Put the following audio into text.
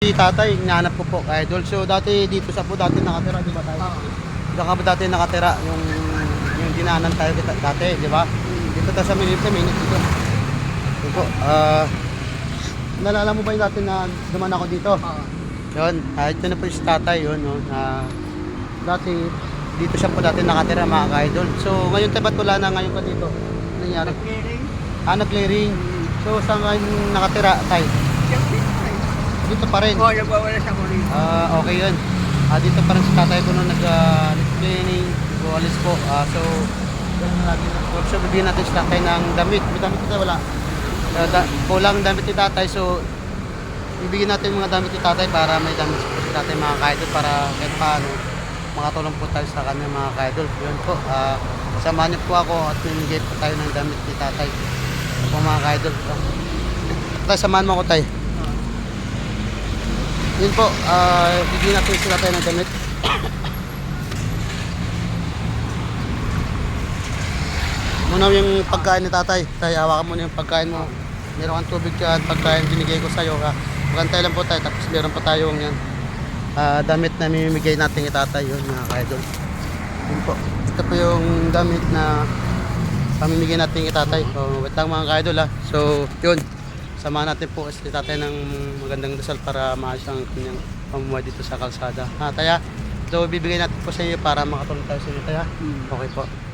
Si tatay, hinahanap ko po, idol. So dati dito sa po dati nakatira, di ba tayo? Diyan ka ba dati nakatira yung dinaanan tayo kita dati, di ba? Dito tayo sa Minute dito. Ito po, nalala mo ba yung dati na duman ako dito? Yun, ito na po si tatay yun, no, na dati dito siya po dati nakatira mga ka-idol. So ngayon tayo ba't wala na ngayon pa dito? Ano nangyari? Nag-clearing. So saan ngayon nakatira tayo? Dito pa rin? Oo, nagwawala sa kulit. Okay yun. Dito pa rin si tatay ko nung nag-cleaning, nag-walis po. So yun lagi na. So bibigyan natin si tatay ng damit. May damit ito wala. Kulang damit ni tatay, so bibigyan natin mga damit ni tatay para may damit si tatay mga ka-idol, para kahit paano makatulong po tayo sa kanya mga ka-idol. Yun po, samahan niyo po ako at mamigay po tayo ng damit ni tatay. Ito po mga ka-idol. Tay, samahan mo ako tay. Yun po, bibigyan natin si tatay ng damit. Muna yung pagkain ni tatay. Tay, hawakan mo na yung pagkain mo. Meron kang tubig at pagkain binigay ko sa'yo. Magantay lang po tayo. Tapos meron pa tayong yan. Damit na mimigay natin kay tatay. Yun mga ka-idol. Yun po. Ito po yung damit na pamimigay natin kay tatay. Wait lang mga ka-idol ha. So yun. Samahan natin po si tatay ng magandang dasal para maayos ang kanyang pamumuhay dito sa kalsada. Taya, ito bibigay natin po sa iyo para makatulong tayo sa inyo. Taya. Okay po.